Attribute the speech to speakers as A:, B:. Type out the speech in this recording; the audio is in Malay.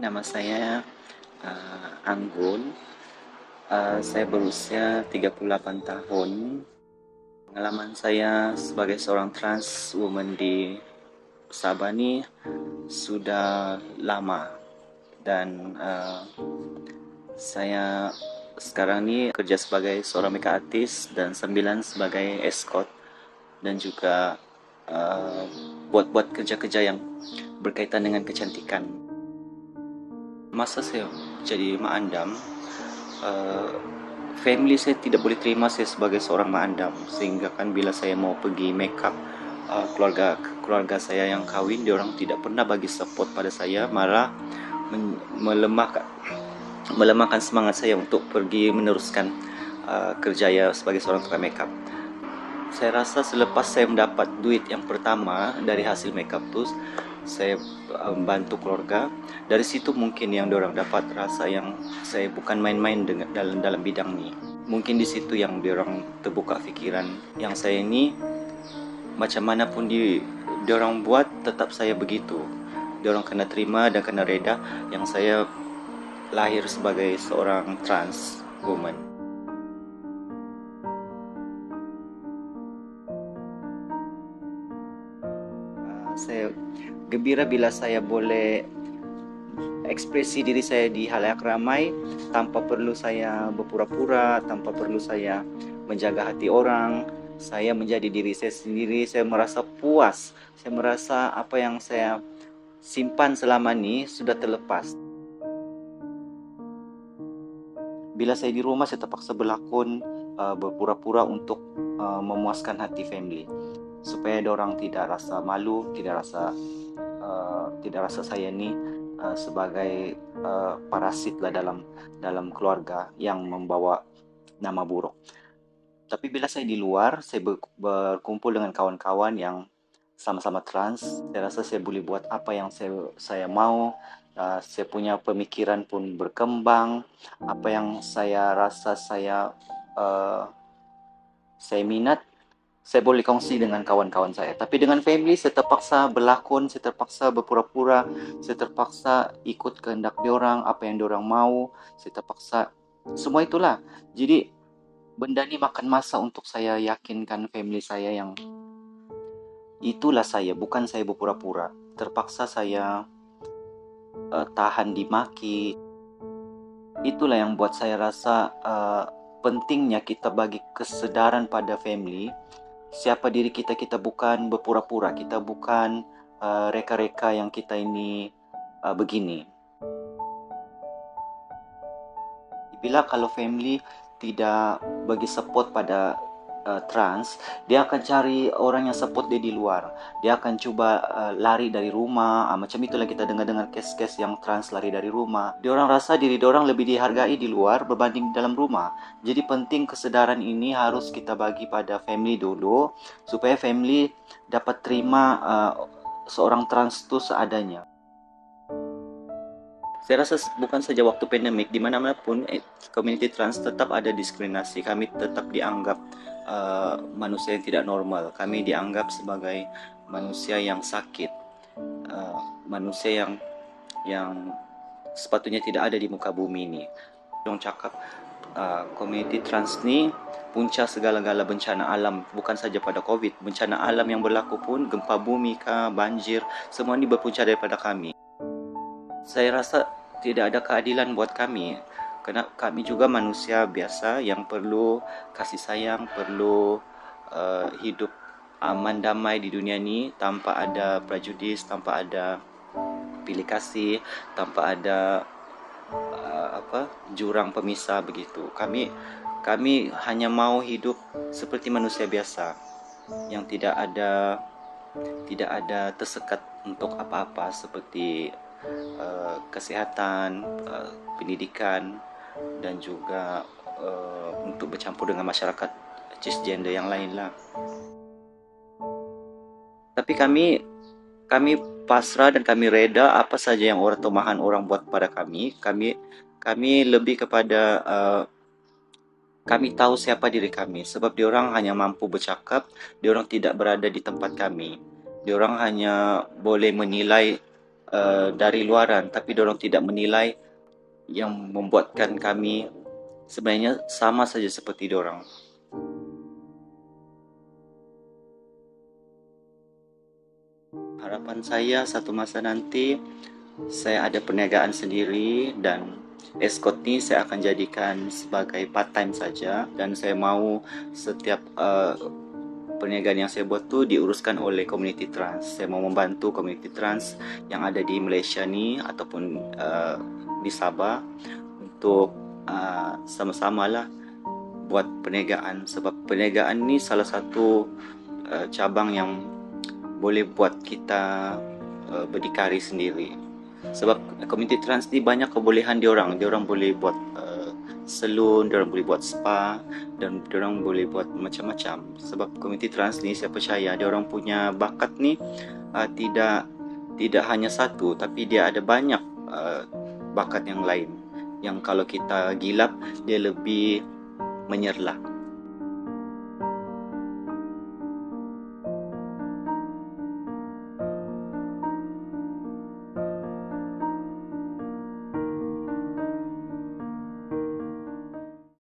A: Nama saya Anggun. Saya berusia 38 tahun. Pengalaman saya sebagai seorang trans woman di Sabah ni sudah lama dan saya sekarang ni kerja sebagai seorang makeup artist dan sambilan sebagai escort dan juga buat-buat kerja-kerja yang berkaitan dengan kecantikan. Masa saya jadi mak andam, family saya tidak boleh terima saya sebagai seorang mak andam, sehingga kan bila saya mau pergi make up keluarga saya yang kahwin, dia orang tidak pernah bagi support pada saya, malah melemahkan semangat saya untuk pergi meneruskan kerjaya sebagai seorang tukang make up. Saya rasa selepas saya mendapat duit yang pertama dari hasil make up tu, saya bantu keluarga. Dari situ mungkin yang diorang dapat rasa yang saya bukan main-main dalam bidang ni. Mungkin di situ yang diorang terbuka fikiran yang saya ni macam mana pun diorang buat, tetap saya begitu. Diorang kena terima dan kena reda yang saya lahir sebagai seorang trans woman. Saya gembira bila saya boleh ekspresi diri saya di halayak ramai tanpa perlu saya berpura-pura, tanpa perlu saya menjaga hati orang. Saya menjadi diri saya sendiri. Saya merasa puas. Saya merasa apa yang saya simpan selama ini sudah terlepas. Bila saya di rumah, saya terpaksa berlakon, berpura-pura untuk memuaskan hati family, supaya orang tidak rasa malu, tidak rasa saya ni sebagai parasit lah dalam keluarga yang membawa nama buruk. Tapi bila saya di luar, saya berkumpul dengan kawan-kawan yang sama-sama trans, saya rasa saya boleh buat apa yang saya mau. Saya punya pemikiran pun berkembang. Apa yang saya rasa saya minat, saya boleh kongsi dengan kawan-kawan saya. Tapi dengan family, saya terpaksa berlakon, saya terpaksa berpura-pura, saya terpaksa ikut kehendak diorang, apa yang diorang mau, saya terpaksa semua itulah. Jadi benda ni makan masa untuk saya yakinkan family saya yang itulah saya, bukan saya berpura-pura. Terpaksa saya tahan dimaki. Itulah yang buat saya rasa pentingnya kita bagi kesedaran pada family. Siapa diri kita, kita bukan berpura-pura, kita bukan reka-reka yang kita ini begini. Bila kalau family tidak bagi support pada trans, dia akan cari orang yang support dia di luar. Dia akan cuba lari dari rumah. Macam itulah kita dengar kes-kes yang trans lari dari rumah. Diorang rasa diri diorang lebih dihargai di luar berbanding dalam rumah. Jadi penting kesedaran ini harus kita bagi pada family dulu, supaya family dapat terima seorang trans itu seadanya. Saya rasa bukan saja waktu pandemik, di mana-mana pun community trans tetap ada diskriminasi. Kami tetap dianggap manusia yang tidak normal. Kami dianggap sebagai manusia yang sakit, manusia yang sepatutnya tidak ada di muka bumi ini. Dong cakap community trans ni punca segala-gala bencana alam, bukan saja pada COVID. Bencana alam yang berlaku pun, gempa bumi kah, banjir, semua ini berpunca daripada kami. Saya rasa tidak ada keadilan buat kami, kerana kami juga manusia biasa yang perlu kasih sayang, perlu hidup aman damai di dunia ni tanpa ada prejudis, tanpa ada pilih kasih, tanpa ada jurang pemisah begitu. Kami hanya mau hidup seperti manusia biasa yang tidak ada tersekat untuk apa-apa, seperti kesihatan, pendidikan, dan juga untuk bercampur dengan masyarakat cisgender yang lain lah. Tapi kami pasrah dan kami reda apa saja yang tomahan orang buat pada kami. Kami lebih kepada kami tahu siapa diri kami, sebab diorang hanya mampu bercakap, diorang tidak berada di tempat kami. Diorang hanya boleh menilai dari luaran, tapi dorang tidak menilai, yang membuatkan kami sebenarnya sama saja seperti dorang. Harapan saya satu masa nanti saya ada perniagaan sendiri, dan escort ni saya akan jadikan sebagai part time saja, dan saya mau setiap perniagaan yang saya buat tu diuruskan oleh community trans. Saya mau membantu community trans yang ada di Malaysia ni ataupun di Sabah untuk sama-sama lah buat perniagaan, sebab perniagaan ni salah satu cabang yang boleh buat kita berdikari sendiri. Sebab community trans ni banyak kebolehan diorang boleh buat salon, diorang boleh buat spa, dan diorang boleh buat macam-macam. Sebab community trans ni saya percaya diorang punya bakat ni tidak hanya satu, tapi dia ada banyak bakat yang lain, yang kalau kita gilap dia lebih menyerlah.